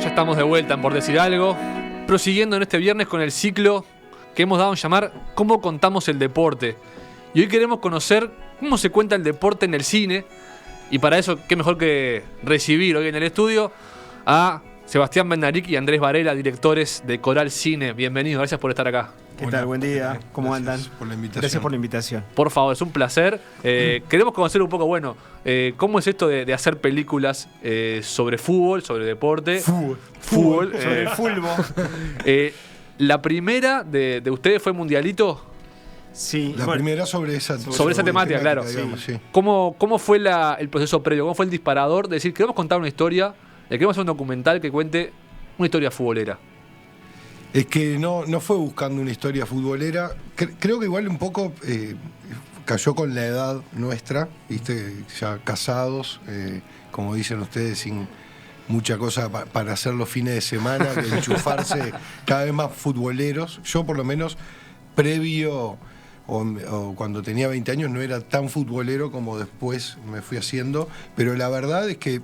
Ya estamos de vuelta en Por Decir Algo, prosiguiendo en este viernes con el ciclo que hemos dado en llamar ¿Cómo contamos el deporte? Y hoy queremos conocer cómo se cuenta el deporte en el cine. Y para eso, qué mejor que recibir hoy en el estudio a Sebastián Benaric y Andrés Varela, directores de Coral Cine. Bienvenidos, gracias por estar acá. ¿Qué tal? Buen día, ¿cómo andan? Gracias por la invitación. Por favor, es un placer. Queremos conocer un poco, cómo es esto de hacer películas sobre fútbol, sobre deporte. Fútbol. Sobre el fútbol. La primera de ustedes fue Mundialito. Sí. La primera sobre esa temática, claro. Digamos, sí. ¿Cómo fue el proceso previo? ¿Cómo fue el disparador de decir, queremos contar una historia, queremos hacer un documental que cuente una historia futbolera? Es que no fue buscando una historia futbolera. Creo que igual un poco cayó con la edad nuestra, ¿viste? Ya casados, como dicen ustedes, sin mucha cosa para hacer los fines de semana, que enchufarse cada vez más futboleros. Yo por lo menos, previo o cuando tenía 20 años, no era tan futbolero como después me fui haciendo, pero la verdad es que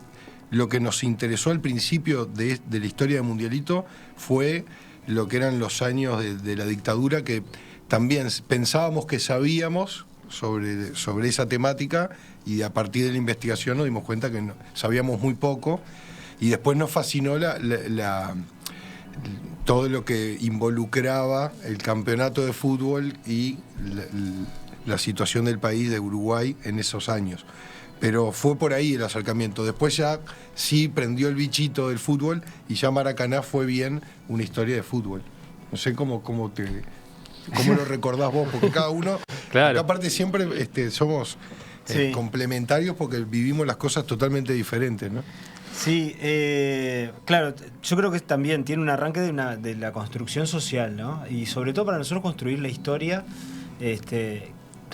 lo que nos interesó al principio de la historia de Mundialito fue lo que eran los años de la dictadura, que también pensábamos que sabíamos sobre esa temática, y a partir de la investigación nos dimos cuenta que sabíamos muy poco, y después nos fascinó todo lo que involucraba el campeonato de fútbol y la situación del país de Uruguay en esos años. Pero fue por ahí el acercamiento. Después ya sí prendió el bichito del fútbol, y ya Maracaná fue bien una historia de fútbol. No sé cómo lo recordás vos, porque cada uno, claro. Acá aparte siempre somos complementarios, porque vivimos las cosas totalmente diferentes, ¿no? Sí, claro, yo creo que también tiene un arranque de la construcción social, ¿no? Y sobre todo para nosotros construir la historia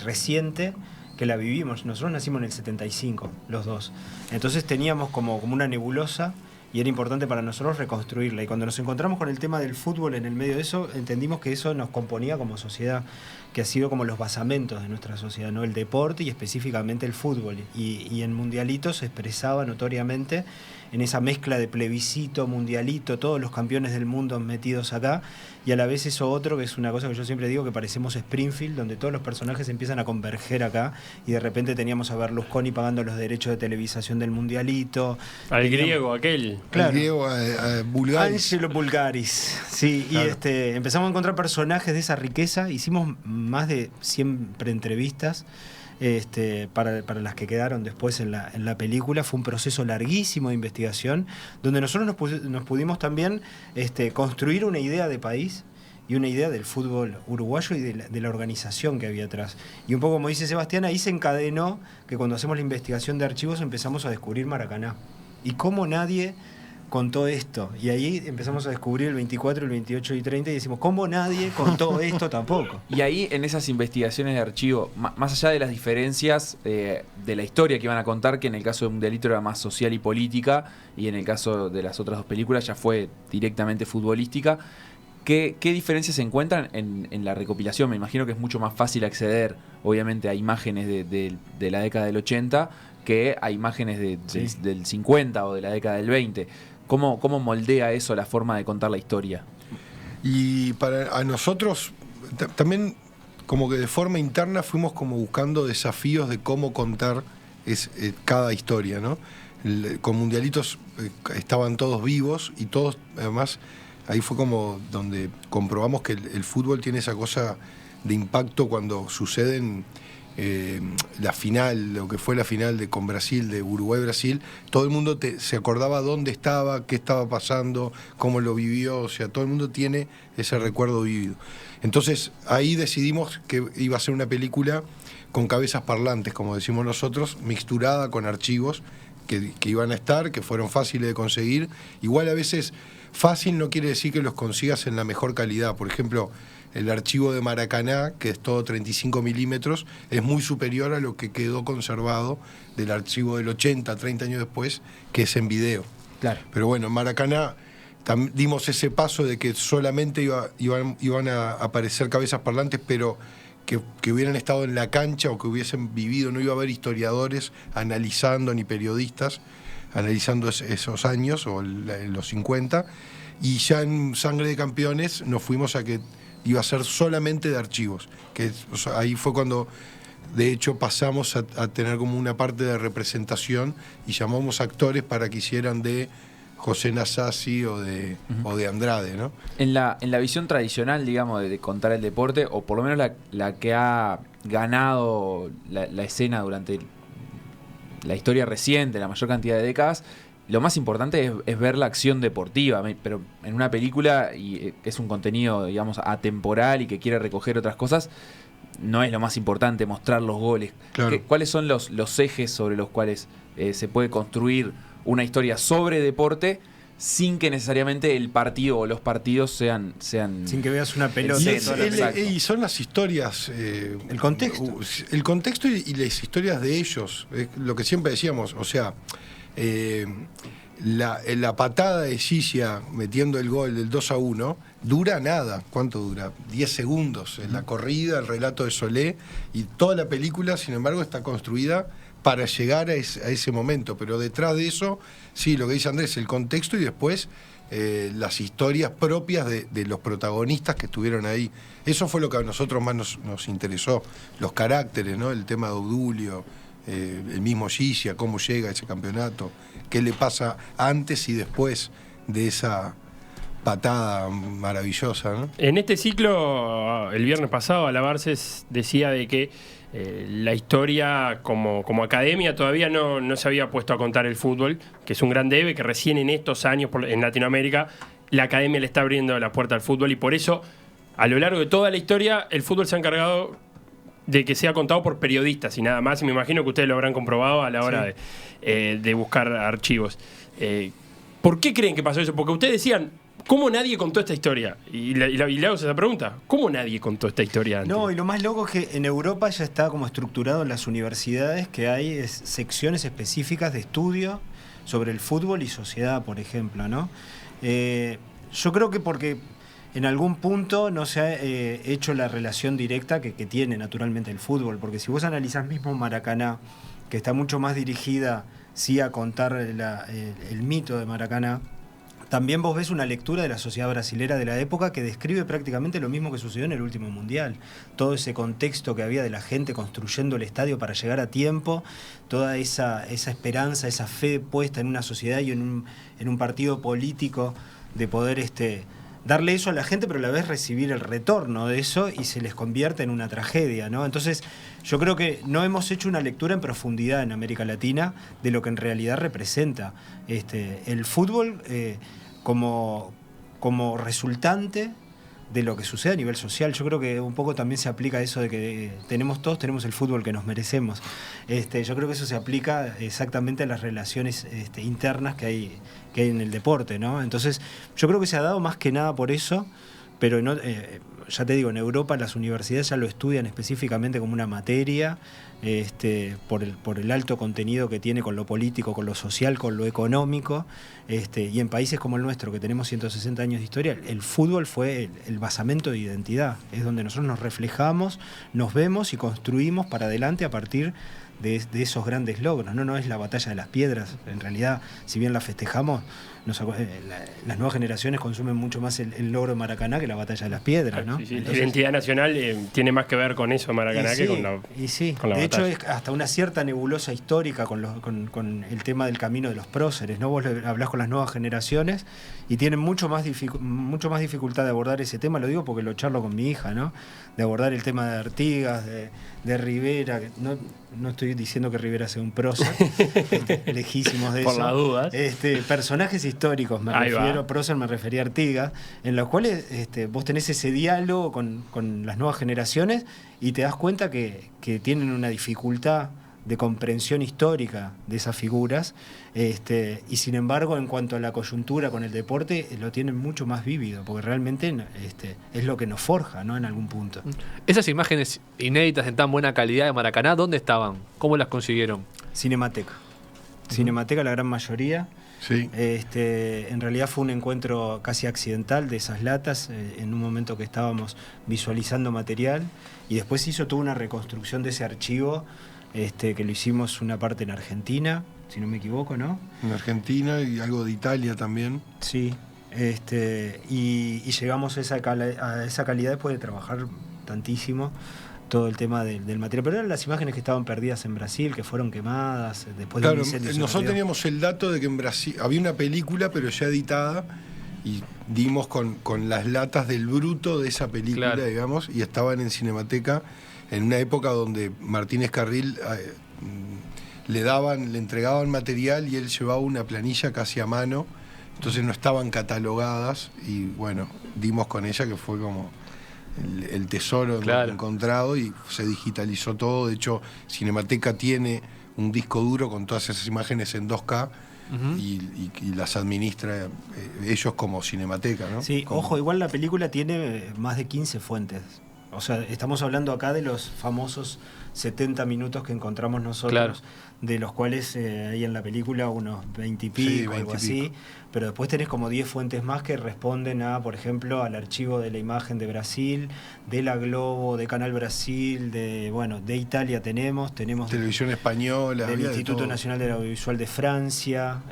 reciente, que la vivimos. Nosotros nacimos en el 75, los dos. Entonces teníamos como una nebulosa, y era importante para nosotros reconstruirla. Y cuando nos encontramos con el tema del fútbol en el medio de eso, entendimos que eso nos componía como sociedad, que ha sido como los basamentos de nuestra sociedad, ¿no? El deporte y específicamente el fútbol. Y en Mundialito se expresaba notoriamente en esa mezcla de plebiscito, mundialito, todos los campeones del mundo metidos acá, y a la vez eso otro, que es una cosa que yo siempre digo, que parecemos Springfield, donde todos los personajes empiezan a converger acá, y de repente teníamos a Berlusconi pagando los derechos de televisación del mundialito. Griego, aquel. Claro. El griego, Bulgaris. Angelo Bulgaris. Sí, claro. Y empezamos a encontrar personajes de esa riqueza. Hicimos más de 100 preentrevistas para las que quedaron después en la película. Fue un proceso larguísimo de investigación, donde nosotros nos pudimos también construir una idea de país y una idea del fútbol uruguayo y de la organización que había atrás. Y un poco como dice Sebastián, ahí se encadenó que cuando hacemos la investigación de archivos empezamos a descubrir Maracaná. Y cómo nadie contó esto. Y ahí empezamos a descubrir el 24, el 28 y 30, y decimos, ¿cómo nadie contó esto tampoco? Y ahí, en esas investigaciones de archivo, más allá de las diferencias de la historia que iban a contar, que en el caso de Mundialito era más social y política, y en el caso de las otras dos películas ya fue directamente futbolística, ¿qué diferencias se encuentran en la recopilación? Me imagino que es mucho más fácil acceder, obviamente, a imágenes de la década del 80 que a imágenes del 50 o de la década del 20. ¿Cómo moldea eso la forma de contar la historia? Y a nosotros también, como que de forma interna, fuimos como buscando desafíos de cómo contar cada historia, ¿no? Con Mundialitos estaban todos vivos, y todos, además, ahí fue como donde comprobamos que el fútbol tiene esa cosa de impacto cuando suceden la final, lo que fue la final con Brasil, de Uruguay-Brasil. Todo el mundo se acordaba dónde estaba, qué estaba pasando, cómo lo vivió. O sea, todo el mundo tiene ese recuerdo vivido. Entonces ahí decidimos que iba a ser una película con cabezas parlantes, como decimos nosotros, mixturada con archivos que iban a estar, que fueron fáciles de conseguir. Igual a veces fácil no quiere decir que los consigas en la mejor calidad. Por ejemplo, el archivo de Maracaná, que es todo 35 milímetros, es muy superior a lo que quedó conservado del archivo del 80, 30 años después, que es en video. Claro. Pero bueno, en Maracaná dimos ese paso de que solamente iban a aparecer cabezas parlantes, pero que hubieran estado en la cancha o que hubiesen vivido. No iba a haber historiadores analizando ni periodistas. analizando esos años, o los 50, y ya en Sangre de Campeones nos fuimos a que iba a ser solamente de archivos, que o sea, ahí fue cuando de hecho pasamos a tener como una parte de representación y llamamos actores para que hicieran de José Nasasi o de Andrade, ¿no? En la visión tradicional, digamos, de contar el deporte, o por lo menos la que ha ganado la escena durante la historia reciente, la mayor cantidad de décadas, lo más importante es ver la acción deportiva, pero en una película, y es un contenido, digamos, atemporal y que quiere recoger otras cosas, no es lo más importante mostrar los goles. Claro. ¿Cuáles son los ejes sobre los cuales se puede construir una historia sobre deporte sin que necesariamente el partido o los partidos sean sin que veas una pelota? Y son las historias, el contexto. El contexto y las historias de ellos, lo que siempre decíamos, o sea, la patada de Scicia metiendo el gol del 2-1 dura nada. ¿Cuánto dura? 10 segundos. La corrida, el relato de Solé, y toda la película, sin embargo, está construida para llegar a ese momento. Pero detrás de eso, sí, lo que dice Andrés, el contexto, y después las historias propias de los protagonistas que estuvieron ahí. Eso fue lo que a nosotros más nos interesó. Los caracteres, ¿no? El tema de Obdulio, el mismo Scicia, cómo llega a ese campeonato, qué le pasa antes y después de esa patada maravillosa, ¿no? En este ciclo, el viernes pasado, Alabarces decía de que la historia como academia todavía no se había puesto a contar el fútbol, que es un gran debe, que recién en estos años en Latinoamérica la academia le está abriendo la puerta al fútbol, y por eso a lo largo de toda la historia el fútbol se ha encargado de que sea contado por periodistas y nada más, y me imagino que ustedes lo habrán comprobado a la hora de buscar archivos. ¿Por qué creen que pasó eso? Porque ustedes decían, ¿cómo nadie contó esta historia? Y le hago esa pregunta, ¿cómo nadie contó esta historia antes? No, y lo más loco es que en Europa ya está como estructurado en las universidades que hay secciones específicas de estudio sobre el fútbol y sociedad, por ejemplo, ¿no? Yo creo que porque en algún punto no se ha hecho la relación directa que tiene naturalmente el fútbol, porque si vos analizás mismo Maracaná, que está mucho más dirigida sí a contar el mito de Maracaná, también vos ves una lectura de la sociedad brasilera de la época que describe prácticamente lo mismo que sucedió en el último mundial. Todo ese contexto que había de la gente construyendo el estadio para llegar a tiempo, toda esa esperanza, esa fe puesta en una sociedad y en un partido político de poder darle eso a la gente, pero a la vez recibir el retorno de eso, y se les convierte en una tragedia, ¿no? Entonces, yo creo que no hemos hecho una lectura en profundidad en América Latina de lo que en realidad representa el fútbol como resultante de lo que sucede a nivel social. Yo creo que un poco también se aplica eso de que todos tenemos el fútbol que nos merecemos. Yo creo que eso se aplica exactamente a las relaciones internas que hay en el deporte, ¿no? Entonces, yo creo que se ha dado más que nada por eso, pero no, ya te digo, en Europa las universidades ya lo estudian específicamente como una materia, por el alto contenido que tiene con lo político, con lo social, con lo económico, y en países como el nuestro, que tenemos 160 años de historia, el fútbol fue el basamento de identidad, es donde nosotros nos reflejamos, nos vemos y construimos para adelante a partir de esos grandes logros. No es la batalla de las piedras, en realidad, si bien la festejamos, las nuevas generaciones consumen mucho más el logro de Maracaná que la batalla de las piedras, ¿no? Sí. Entonces, la identidad nacional tiene más que ver con eso, Maracaná, que con la de hecho, es hasta una cierta nebulosa histórica con el tema del camino de los próceres, ¿no? Vos hablás con las nuevas generaciones y tienen mucho más dificultad de abordar ese tema, lo digo porque lo charlo con mi hija, ¿no? De abordar el tema de Artigas, de Rivera. No estoy diciendo que Rivera sea un prócer, lejísimos de por eso. Por las dudas. Personajes históricos, prócer me refería a Artigas, en los cuales vos tenés ese diálogo con las nuevas generaciones y te das cuenta que tienen una dificultad de comprensión histórica de esas figuras, y sin embargo, en cuanto a la coyuntura con el deporte, lo tienen mucho más vívido, porque realmente es lo que nos forja, ¿no? En algún punto. Esas imágenes inéditas en tan buena calidad de Maracaná, ¿dónde estaban? ¿Cómo las consiguieron? Cinemateca. Cinemateca, la gran mayoría. Sí. En realidad fue un encuentro casi accidental de esas latas, en un momento que estábamos visualizando material, y después se hizo toda una reconstrucción de ese archivo, que lo hicimos una parte en Argentina, si no me equivoco, ¿no? En Argentina y algo de Italia también. Sí. Y llegamos a esa calidad después de trabajar tantísimo todo el tema del material. Pero eran las imágenes que estaban perdidas en Brasil, que fueron quemadas después de Claro, un incendio. nosotros teníamos el dato de que en Brasil había una película, pero ya editada, y dimos con las latas del bruto de esa película, Claro. digamos, y estaban en Cinemateca en una época donde Martínez Carril le entregaban material y él llevaba una planilla casi a mano, entonces no estaban catalogadas, y bueno, dimos con ella, que fue como el tesoro Claro. encontrado, y se digitalizó todo. De hecho, Cinemateca tiene un disco duro con todas esas imágenes en 2K, Ujú. y las administra ellos como Cinemateca, ¿no? Sí, Como- ojo, igual la película tiene más de 15 fuentes. O sea, estamos hablando acá de los famosos 70 minutos que encontramos nosotros, Claro. de los cuales hay en la película unos 20 y pico, Sí, algo 20 y así. pico. Pero después tenés como 10 fuentes más que responden a, por ejemplo, al archivo de la imagen de Brasil, de la Globo, de Canal Brasil, de Italia tenemos Televisión española, del había de Instituto todo. Nacional del Audiovisual de Francia,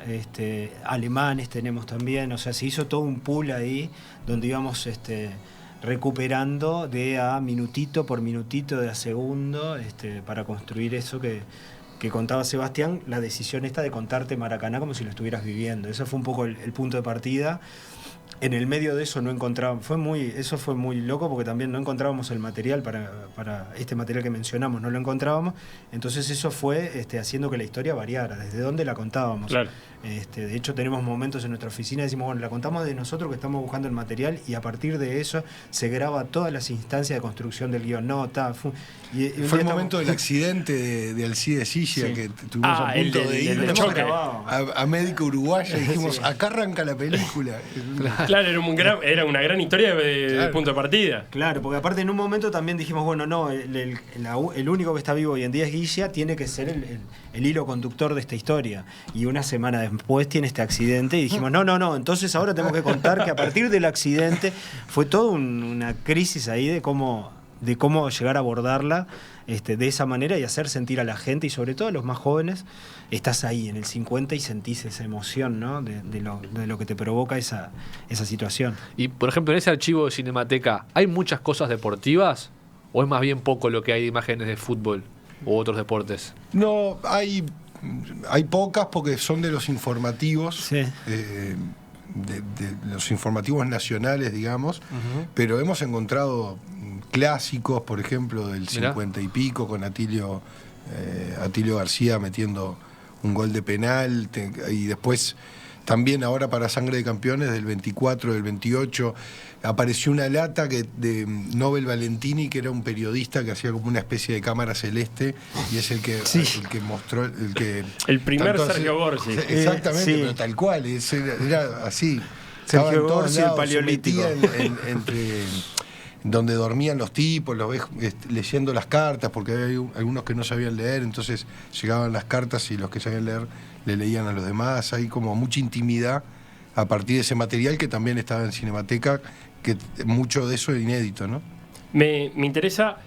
alemanes tenemos también. O sea, se hizo todo un pool ahí donde íbamos recuperando de a minutito por minutito, de a segundo, para construir eso que contaba Sebastián, la decisión esta de contarte Maracaná como si lo estuvieras viviendo. Ese fue un poco el punto de partida. En el medio de eso no encontrábamos, eso fue muy loco porque también no encontrábamos el material para este material que mencionamos, no lo encontrábamos. Entonces eso fue haciendo que la historia variara, desde dónde la contábamos. Claro. De hecho tenemos momentos en nuestra oficina, decimos, bueno, la contamos de nosotros que estamos buscando el material, y a partir de eso se graba todas las instancias de construcción del guión. No, Fue el momento del accidente de Alcides Silla, Sí. que estuvimos a el punto de ir del hemos choque. grabado. a Médico Uruguaya, y dijimos, Sí. acá arranca la película. Claro, era una gran historia de Claro. punto de partida. Claro, porque aparte en un momento también dijimos, bueno, no, el único que está vivo hoy en día es Guilla, tiene que ser el hilo conductor de esta historia. Y una semana después tiene este accidente y dijimos, no, entonces ahora tenemos que contar que a partir del accidente fue toda una crisis ahí de cómo llegar a abordarla de esa manera y hacer sentir a la gente, y sobre todo a los más jóvenes. Estás ahí en el 50 y sentís esa emoción, ¿no? de lo que te provoca esa situación. Y, por ejemplo, en ese archivo de Cinemateca, ¿hay muchas cosas deportivas? ¿O es más bien poco lo que hay de imágenes de fútbol u otros deportes? No, hay pocas porque son de los informativos, Sí. de los informativos nacionales, digamos, pero hemos encontrado clásicos, por ejemplo, del Mirá. 50 y pico, con Atilio García metiendo un gol de penal, y después también ahora para Sangre de Campeones del 24, del 28, apareció una lata de Nobel Valentini, que era un periodista que hacía como una especie de cámara celeste, y es el que mostró, El primer tanto Sergio Gorsi. Exactamente, Sí. pero tal cual, era así. Sergio Estaba en todos Gorsi, el lados, paleolítico. se metía entre donde dormían los tipos, los ves leyendo las cartas, porque hay algunos que no sabían leer, entonces llegaban las cartas y los que sabían leer le leían a los demás. Hay como mucha intimidad a partir de ese material que también estaba en Cinemateca, que mucho de eso es inédito, ¿no? Me interesa.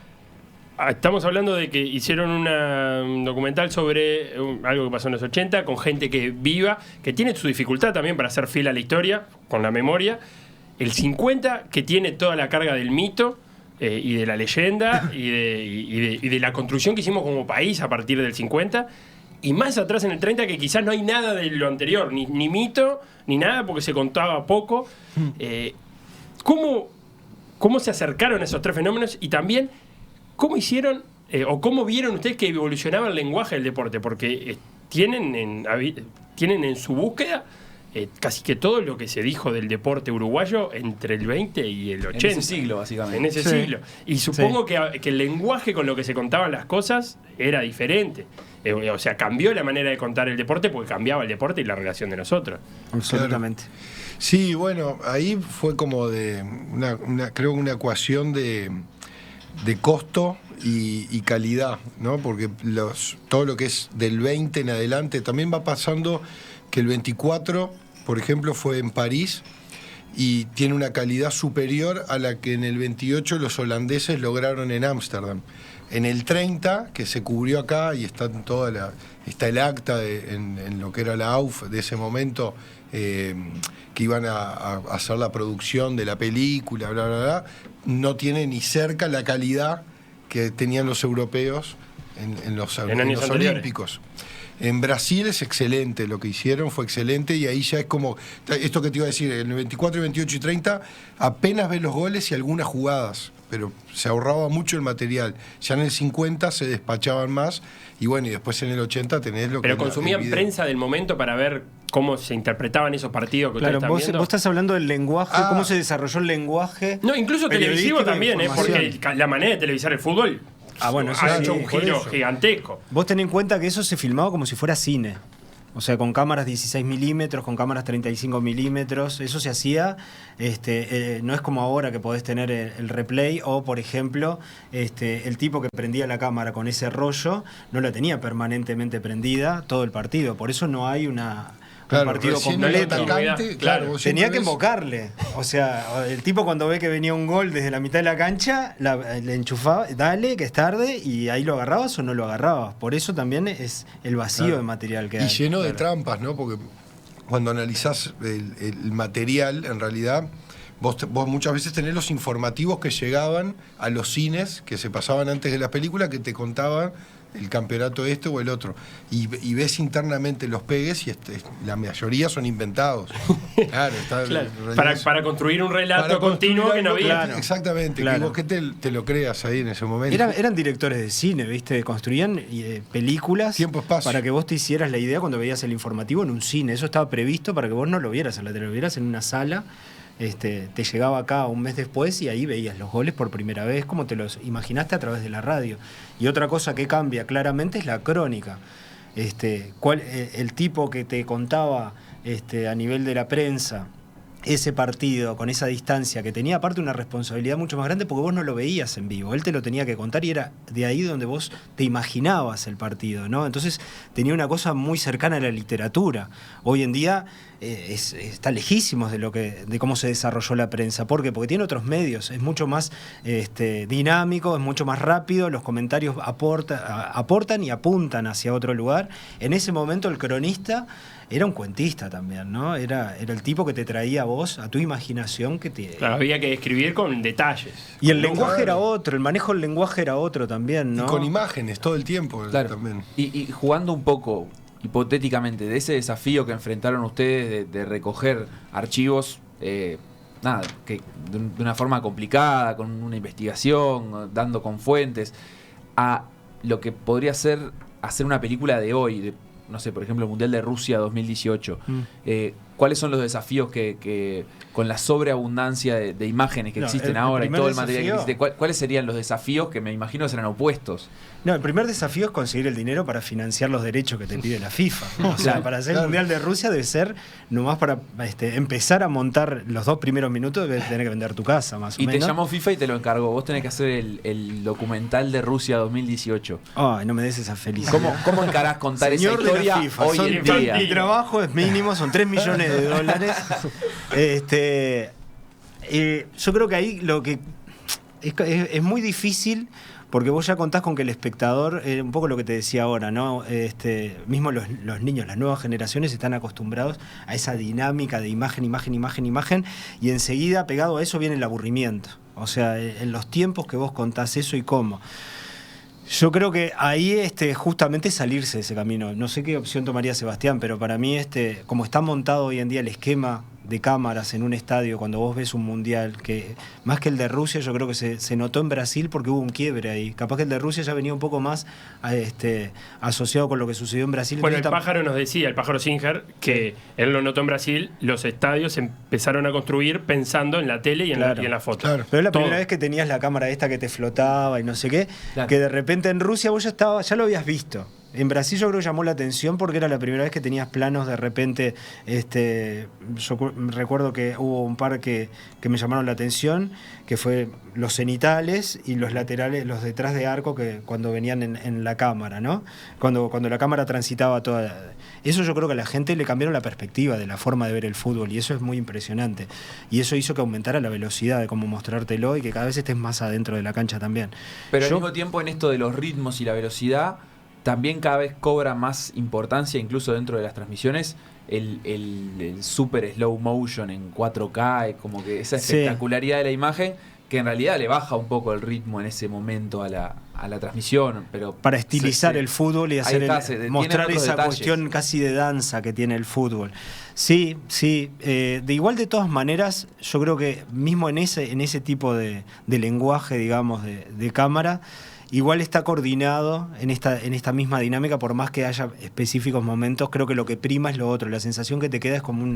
Estamos hablando de que hicieron un documental sobre algo que pasó en los 80, con gente que viva, que tiene su dificultad también para ser fiel a la historia, con la memoria. El 50, que tiene toda la carga del mito y de la leyenda y de la construcción que hicimos como país a partir del 50. Y más atrás en el 30, que quizás no hay nada de lo anterior, ni mito, ni nada, porque se contaba poco. ¿Cómo se acercaron a esos tres fenómenos? Y también, ¿cómo hicieron o cómo vieron ustedes que evolucionaba el lenguaje del deporte? Porque tienen en su búsqueda casi que todo lo que se dijo del deporte uruguayo entre el 20 y el 80. En ese siglo, básicamente. En ese Sí. siglo. Y supongo que el lenguaje con lo que se contaban las cosas era diferente. O sea, cambió la manera de contar el deporte porque cambiaba el deporte y la relación de nosotros. Absolutamente. Sí, bueno, ahí fue como de creo que una ecuación de costo y calidad, ¿no? Porque todo lo que es del 20 en adelante también va pasando que el 24, por ejemplo, fue en París, y tiene una calidad superior a la que en el 28 los holandeses lograron en Ámsterdam. En el 30, que se cubrió acá y está el acta en lo que era la AUF de ese momento, que iban a hacer la producción de la película, bla, bla, bla, no tiene ni cerca la calidad que tenían los europeos en los Olímpicos. En Brasil es excelente, lo que hicieron fue excelente, y ahí ya es como, esto que te iba a decir, en el 24, 28 y 30 apenas ves los goles y algunas jugadas, pero se ahorraba mucho el material. Ya en el 50 se despachaban más, y bueno, y después en el 80 tenés lo que... Pero consumían prensa del momento para ver cómo se interpretaban esos partidos que claro, ustedes están viendo. Vos estás hablando del lenguaje, cómo se desarrolló el lenguaje. No, incluso televisivo también, porque la manera de televisar el fútbol eso ha sí, hecho un giro gigantesco. Vos tenés en cuenta que eso se filmaba como si fuera cine. O sea, con cámaras 16 milímetros, con cámaras 35 milímetros. Eso se hacía, no es como ahora que podés tener el replay, o por ejemplo, el tipo que prendía la cámara con ese rollo no la tenía permanentemente prendida todo el partido. Por eso no hay un partido completo. Tenía que invocarle. O sea, el tipo cuando ve que venía un gol desde la mitad de la cancha, le enchufaba, dale, que es tarde, y ahí lo agarrabas o no lo agarrabas. Por eso también es el vacío de material que hay. Y lleno de trampas, ¿no? Porque cuando analizás el material, en realidad, vos muchas veces tenés los informativos que llegaban a los cines, que se pasaban antes de las películas, que te contaban el campeonato este o el otro, y ves internamente los pegues y la mayoría son inventados. Claro, para construir un relato continuo que no había. Claro, exactamente, que vos que te lo creas ahí en ese momento. Eran directores de cine, ¿viste? Construían películas para que vos te hicieras la idea cuando veías el informativo en un cine. Eso estaba previsto para que vos no lo vieras en la tele, lo vieras en una sala. Te llegaba acá un mes después y ahí veías los goles por primera vez como te los imaginaste a través de la radio. Y otra cosa que cambia claramente es la crónica. El tipo que te contaba a nivel de la prensa ese partido con esa distancia, que tenía aparte una responsabilidad mucho más grande porque vos no lo veías en vivo, él te lo tenía que contar y era de ahí donde vos te imaginabas el partido, ¿no? Entonces tenía una cosa muy cercana a la literatura. Hoy en día está lejísimos de cómo se desarrolló la prensa. ¿Por qué? Porque tiene otros medios, es mucho más dinámico, es mucho más rápido, los comentarios aportan y apuntan hacia otro lugar. En ese momento el cronista era un cuentista también, ¿no? Era el tipo que te traía a vos, a tu imaginación. Claro, había que escribir con detalles. Y el lenguaje era otro, el manejo del lenguaje era otro también, ¿no? Y con imágenes todo el tiempo. Claro. También. Y jugando un poco, hipotéticamente, de ese desafío que enfrentaron ustedes de recoger archivos, que de una forma complicada, con una investigación, dando con fuentes, a lo que podría ser hacer una película de hoy, no sé, por ejemplo, el Mundial de Rusia 2018. ¿Cuáles son los desafíos que con la sobreabundancia de imágenes que existen ahora y todo el material que existe, cuáles serían los desafíos que me imagino serán opuestos? No, el primer desafío es conseguir el dinero para financiar los derechos que te pide la FIFA. O sea, para hacer el Mundial de Rusia debe ser nomás para empezar a montar los 2 primeros minutos, debes tener que vender tu casa, más o menos. Y te llamó FIFA y te lo encargó. Vos tenés que hacer el documental de Rusia 2018. Ay, no me des esa felicidad. ¿Cómo encarás contar esa Señor historia de la FIFA, hoy en día? Mi trabajo es mínimo, son $3 millones. Yo creo que ahí lo que es muy difícil, porque vos ya contás con que el espectador, un poco lo que te decía ahora, ¿no? Mismo los niños, las nuevas generaciones están acostumbrados a esa dinámica de imagen, y enseguida pegado a eso viene el aburrimiento. O sea, en los tiempos que vos contás eso y cómo. Yo creo que ahí justamente salirse de ese camino. No sé qué opción tomaría Sebastián, pero para mí como está montado hoy en día el esquema de cámaras en un estadio, cuando vos ves un mundial, que más que el de Rusia, yo creo que se notó en Brasil porque hubo un quiebre ahí. Capaz que el de Rusia ya venía un poco más asociado con lo que sucedió en Brasil. Bueno, el pájaro nos decía, el pájaro Singer, que él lo notó en Brasil, los estadios se empezaron a construir pensando en la tele y en la foto. Claro. Pero es la primera vez que tenías la cámara esta que te flotaba y no sé qué, que de repente en Rusia vos ya lo habías visto. En Brasil yo creo que llamó la atención porque era la primera vez que tenías planos de repente. Yo recuerdo que hubo un par que me llamaron la atención, que fue los cenitales y los laterales, los detrás de arco, que cuando venían en la cámara, ¿no? Cuando la cámara transitaba toda. Eso yo creo que a la gente le cambiaron la perspectiva de la forma de ver el fútbol, y eso es muy impresionante. Y eso hizo que aumentara la velocidad de cómo mostrártelo y que cada vez estés más adentro de la cancha también. Pero al mismo tiempo, en esto de los ritmos y la velocidad, también cada vez cobra más importancia, incluso dentro de las transmisiones, el super slow motion en 4K, como que esa espectacularidad de la imagen, que en realidad le baja un poco el ritmo en ese momento a la transmisión, pero para estilizar el fútbol y hacer mostrar esa detalles. Cuestión casi de danza que tiene el fútbol. Sí. De igual, de todas maneras, yo creo que mismo en ese tipo de lenguaje, digamos, de cámara, igual está coordinado en esta misma dinámica, por más que haya específicos momentos. Creo que lo que prima es lo otro. La sensación que te queda es como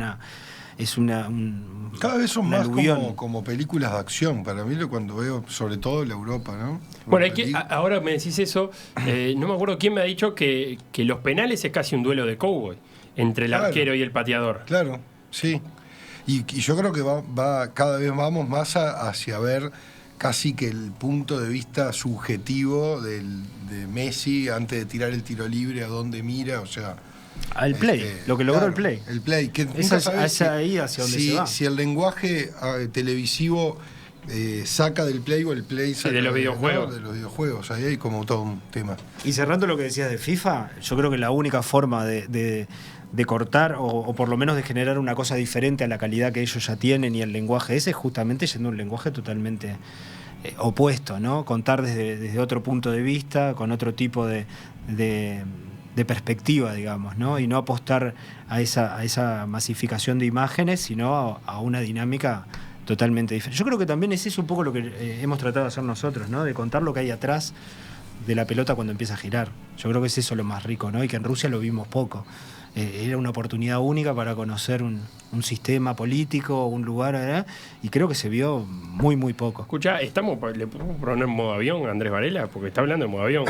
cada vez son más aluvión. como películas de acción. Para mí, cuando veo, sobre todo la Europa, ¿no? Bueno, ahora me decís eso, no me acuerdo quién me ha dicho que los penales es casi un duelo de cowboy entre el arquero y el pateador. Claro, sí. Y yo creo que cada vez vamos más hacia ver casi que el punto de vista subjetivo de Messi antes de tirar el tiro libre, a dónde mira, o sea... Al play, lo que logró el play. El play, que es ahí hacia donde se va. Si el lenguaje televisivo saca del play o el play saca de los videojuegos. ¿no? De los videojuegos, ahí hay como todo un tema. Y cerrando lo que decías de FIFA, yo creo que la única forma de cortar o por lo menos de generar una cosa diferente a la calidad que ellos ya tienen y el lenguaje ese es justamente yendo a un lenguaje totalmente opuesto, ¿no? Contar desde otro punto de vista, con otro tipo de perspectiva, digamos, ¿no? Y no apostar a esa masificación de imágenes, sino a una dinámica totalmente diferente. Yo creo que también es eso un poco lo que hemos tratado de hacer nosotros, ¿no? De contar lo que hay atrás de la pelota cuando empieza a girar. Yo creo que es eso lo más rico, ¿no? Y que en Rusia lo vimos poco. Era una oportunidad única para conocer un sistema político, un lugar, y creo que se vio muy, muy poco. Escucha, ¿le podemos poner en modo avión a Andrés Varela? Porque está hablando en modo avión.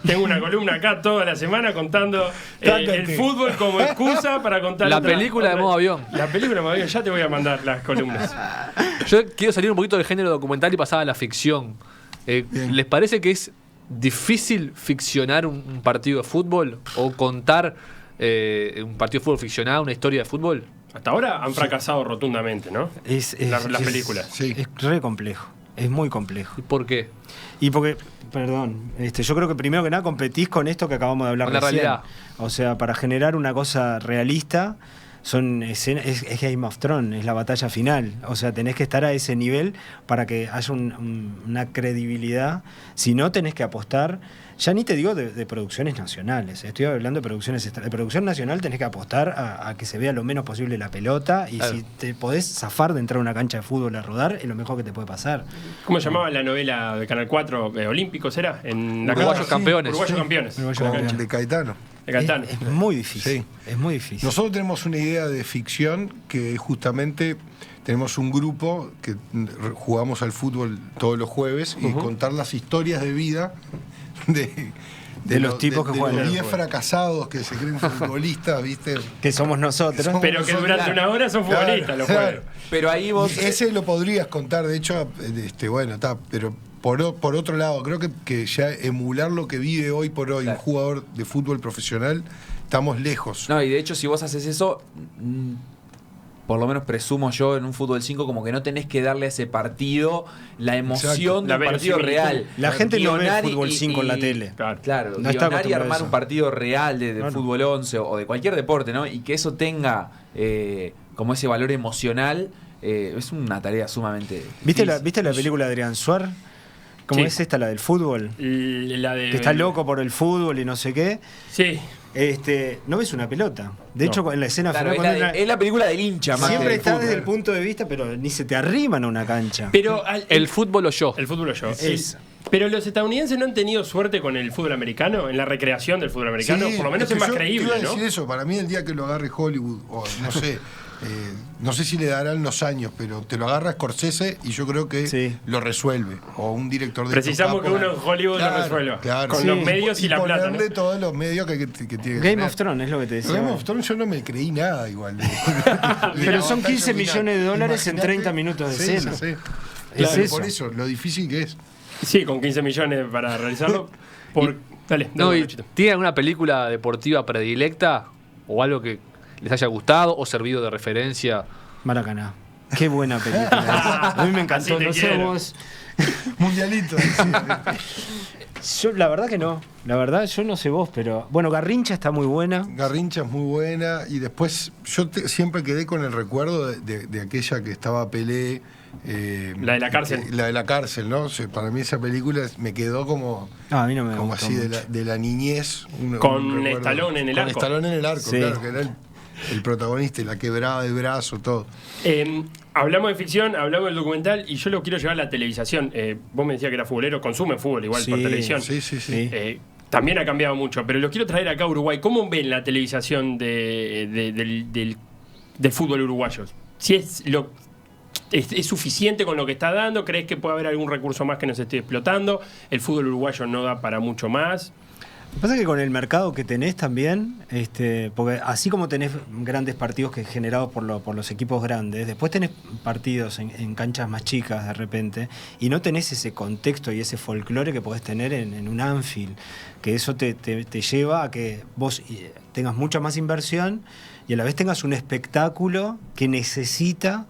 Tengo una columna acá toda la semana contando el fútbol como excusa para contar la película de modo avión. La película de modo avión, ya te voy a mandar las columnas. Yo quiero salir un poquito del género documental y pasar a la ficción. ¿Les parece que es difícil ficcionar un partido de fútbol o contar un partido de fútbol ficcionado, una historia de fútbol? Hasta ahora han fracasado rotundamente, ¿no? Las películas. Sí. Es re complejo, es muy complejo. ¿Y por qué? Y porque, perdón, yo creo que primero que nada competís con esto que acabamos de hablar con la recién. realidad. O sea, para generar una cosa realista, son escenas, es Game of Thrones, es la batalla final. O sea, tenés que estar a ese nivel para que haya una credibilidad. Si no, tenés que apostar. Ya ni te digo de producciones nacionales. Estoy hablando de producciones de producción nacional. Tenés que apostar a que se vea lo menos posible la pelota. Y claro, si te podés zafar de entrar a una cancha de fútbol a rodar, es lo mejor que te puede pasar. ¿Cómo se llamaba la novela de Canal 4? ¿Olímpicos era? Uruguayos Campeones. Uruguayos Campeones. Con de Caetano. Es muy difícil. Sí. Es muy difícil. Nosotros tenemos una idea de ficción que justamente tenemos un grupo que jugamos al fútbol todos los jueves y contar las historias de vida de los tipos que juegan. De los 10 fracasados que se creen futbolistas, ¿viste? Que somos nosotros. Pero que durante una hora son futbolistas los jueves. Pero ahí vos... Ese lo podrías contar, de hecho, bueno, está, pero por otro lado, creo que ya emular lo que vive hoy por hoy un jugador de fútbol profesional, estamos lejos. No, y de hecho, si vos haces eso, por lo menos presumo yo en un fútbol 5, como que no tenés que darle a ese partido la emoción de un partido real. La gente no ve fútbol 5 en la tele. Claro, no está y armar eso. un partido real de fútbol 11 o de cualquier deporte, ¿no? Y que eso tenga como ese valor emocional, es una tarea sumamente difícil. ¿Viste la película de Adrián Suar? ¿Cómo es esta, la del fútbol? La de... Que está loco por el fútbol y no sé qué. Sí. No ves una pelota. De hecho, en la escena claro, final, es la película del hincha más siempre que del está fútbol. desde el punto de vista, pero ni se te arriman a una cancha. Pero el fútbol o yo. El fútbol o yo. Es. Pero los estadounidenses no han tenido suerte con el fútbol americano, en la recreación del fútbol americano. Sí, por lo menos es más creíble, te iba a ¿no? decir eso, para mí el día que lo agarre Hollywood, o no sé, No sé si le darán los años, pero te lo agarra Scorsese y yo creo que Sí. lo resuelve. O un director de Precisamos estos que capos. uno en Hollywood lo resuelva. Claro. Con Sí. los medios y la plata, ¿no? ponerle todos los medios que tiene que Game tener. of Thrones es lo que te decía. Game of Thrones yo no me creí nada igual. Pero son 15 millones de dólares en 30 minutos de sí, escena. Sí, sí. Es Claro, eso. por eso, lo difícil que es. Sí, con 15 millones para realizarlo. Dale, No, dale, y Nachito. ¿tiene alguna película deportiva predilecta? ¿O algo que les haya gustado o servido de referencia? Maracaná. Qué buena película. A mí me encantó. Así te No sé quiero. vos. Mundialito. Yo, la verdad que no. La verdad, yo no sé vos, pero. Bueno, Garrincha está muy buena. Garrincha es muy buena. Y después, siempre quedé con el recuerdo de aquella que estaba Pelé. La de la cárcel. La de la cárcel, ¿no? O sea, para mí esa película me quedó como Ah, a mí no me como gustó así mucho. de la niñez. Con recuerdo. Stallone en el Con arco. Stallone en el arco, Sí. claro, que era el protagonista y la quebrada de brazo, todo. Hablamos de ficción, hablamos del documental y yo lo quiero llevar a la televisación. Vos me decías que era futbolero, consume fútbol igual por Sí, televisión. Sí, sí, sí. Sí. También ha cambiado mucho, pero lo quiero traer acá a Uruguay. ¿Cómo ven la televisación del fútbol uruguayo? Si ¿Es suficiente con lo que está dando? ¿Crees que puede haber algún recurso más que nos esté explotando? ¿El fútbol uruguayo no da para mucho más? Lo que pasa es que con el mercado que tenés también, porque así como tenés grandes partidos que generados por los equipos grandes, después tenés partidos en canchas más chicas de repente, y no tenés ese contexto y ese folclore que podés tener en un Anfield, que eso te lleva a que vos tengas mucha más inversión y a la vez tengas un espectáculo que necesita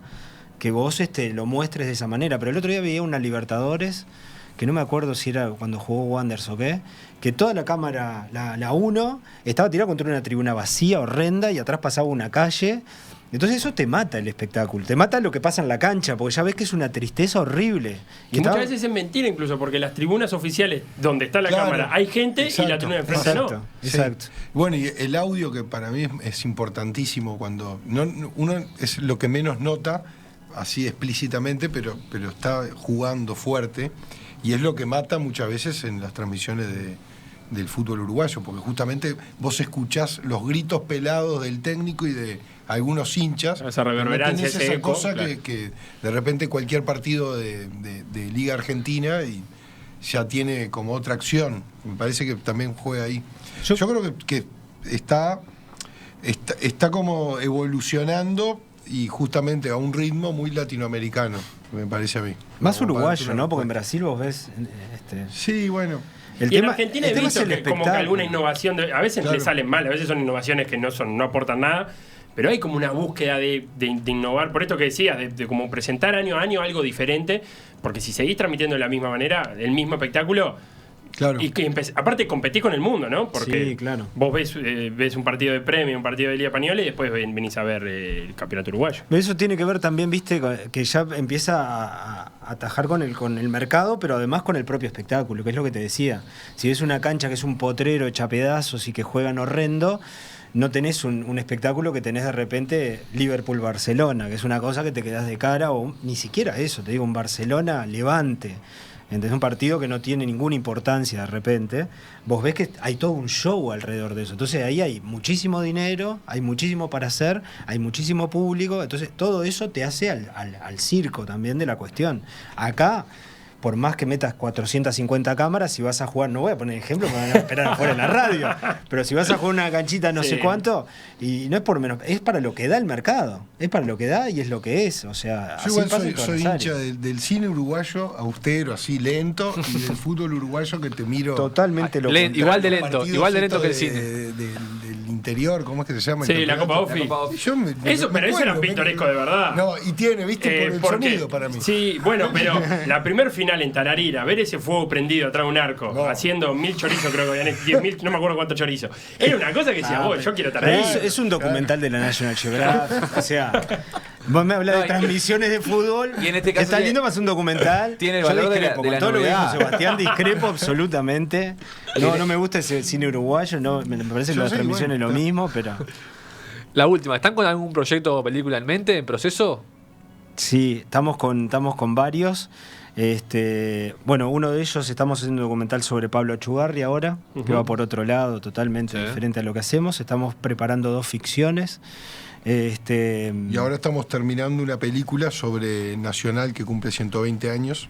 que vos lo muestres de esa manera. Pero el otro día veía una Libertadores, que no me acuerdo si era cuando jugó Wanderers o qué, que toda la cámara, la 1, estaba tirada contra una tribuna vacía, horrenda, y atrás pasaba una calle. Entonces eso te mata el espectáculo, te mata lo que pasa en la cancha, porque ya ves que es una tristeza horrible. Y muchas veces es mentira incluso, porque las tribunas oficiales donde está la Claro, cámara hay gente y exacto, la tribuna de enfrente no. Exacto, Sí. exacto. Bueno, y el audio que para mí es importantísimo cuando uno es lo que menos nota así explícitamente, pero está jugando fuerte y es lo que mata muchas veces en las transmisiones del fútbol uruguayo, porque justamente vos escuchás los gritos pelados del técnico y de algunos hinchas. Esa reverberancia, tenés ese esa eco, cosa claro. que de repente cualquier partido de Liga Argentina y ya tiene como otra acción. Me parece que también juega ahí. Yo creo que está como evolucionando y justamente a un ritmo muy latinoamericano, me parece a mí. Más Como para uruguayo, darte ¿no? una Porque en respuesta. Brasil vos ves... Sí, bueno. El Y en tema, Argentina el he tema visto es el que como que espectáculo. alguna innovación, a veces Claro. le salen mal, a veces son innovaciones que no aportan nada, pero hay como una búsqueda de innovar, por esto que decías, de como presentar año a año algo diferente, porque si seguís transmitiendo de la misma manera, el mismo espectáculo, Claro. y que aparte competís con el mundo, ¿no? Porque Sí, claro. vos ves un partido de Premio, un partido de Liga Española y después venís a ver el Campeonato Uruguayo. Eso tiene que ver también, viste, que ya empieza a atajar con el mercado, pero además con el propio espectáculo, que es lo que te decía. Si ves una cancha que es un potrero hecha a pedazos y que juegan horrendo, no tenés un espectáculo que tenés de repente Liverpool-Barcelona, que es una cosa que te quedás de cara, o ni siquiera eso, te digo, un Barcelona-Levante. Entonces, un partido que no tiene ninguna importancia de repente, vos ves que hay todo un show alrededor de eso. Entonces ahí hay muchísimo dinero, hay muchísimo para hacer, hay muchísimo público, entonces todo eso te hace al circo también de la cuestión. Acá, por más que metas 450 cámaras, si vas a jugar, no voy a poner ejemplo, me van a esperar afuera en la radio, pero si vas a jugar una canchita no Sí. sé cuánto, y no es por menos, es para lo que da el mercado, es para lo que da y es lo que es, o sea, Yo así igual pasa en todas soy las hincha áreas. del cine uruguayo, austero, así lento, y del fútbol uruguayo que te miro. Totalmente lo Lento, contrario. igual de lento, Partidos igual de lento que el estos cine. del interior, ¿cómo es que se llama? Sí, El la Copa campeonato? Ofi. Yo me Pero eso era acuerdo, pintoresco de verdad. No, y tiene, viste, por el porque- sonido para mí. Sí, bueno, pero la primer final en Tararira, ver ese fuego prendido atrás de un arco, No. haciendo 1000 chorizos, creo que habían 10.000, no me acuerdo cuántos chorizos. Era una cosa que decía, vos, yo quiero estar Pero ahí. es un documental de la National Geographic, o sea, vos me hablas de transmisiones de fútbol, y en este caso está tiene- lindo más un documental. tiene el Yo valor de la- discrepo de la con todo lo que dijo novedad. Sebastián, discrepo absolutamente. No me gusta ese cine uruguayo, no, me parece que Yo la sé, transmisión bueno, es lo claro. mismo, pero La última, ¿están con algún proyecto o película en mente, en proceso? sí, estamos con varios. Bueno, uno de ellos estamos haciendo un documental sobre Pablo Achugarri ahora, que va por otro lado, totalmente Sí. diferente a lo que hacemos. Estamos preparando 2 ficciones. Y ahora estamos terminando una película sobre Nacional que cumple 120 años.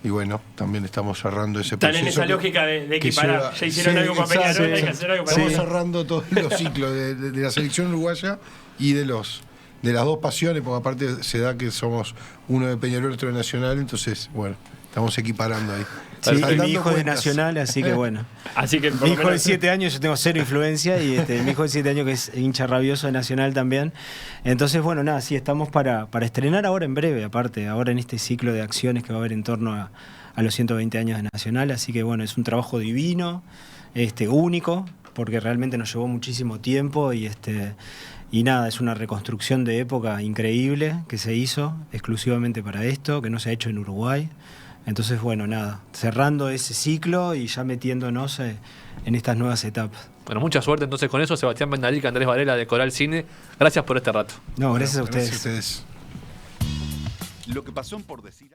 Y bueno, también estamos cerrando ese Están proceso. en esa lógica de equiparar. Ya hicieron algo para Peñarol, hay que hacer algo para Estamos Peñarol. cerrando todos los ciclos de la selección uruguaya y de las dos pasiones, porque aparte se da que somos uno de Peñarol, otro de Nacional, entonces, bueno, estamos equiparando ahí. Sí, Están mi dando hijo es de cuentas. Nacional, así que bueno. Así que por Mi lo hijo de menos- 7 años, yo tengo cero influencia, y mi hijo de 7 años que es hincha rabioso de Nacional también. Entonces, bueno, nada, sí, estamos para estrenar ahora en breve, aparte, ahora en este ciclo de acciones que va a haber en torno a los 120 años de Nacional, así que bueno, es un trabajo divino, único, porque realmente nos llevó muchísimo tiempo y nada, es una reconstrucción de época increíble que se hizo exclusivamente para esto, que no se ha hecho en Uruguay. Entonces, bueno, nada, cerrando ese ciclo y ya metiéndonos en estas nuevas etapas. Bueno, mucha suerte entonces con eso, Sebastián Bendalica, Andrés Varela de Coral Cine. Gracias por este rato. No, gracias a ustedes. Gracias a ustedes. Lo que pasó en Por Decir.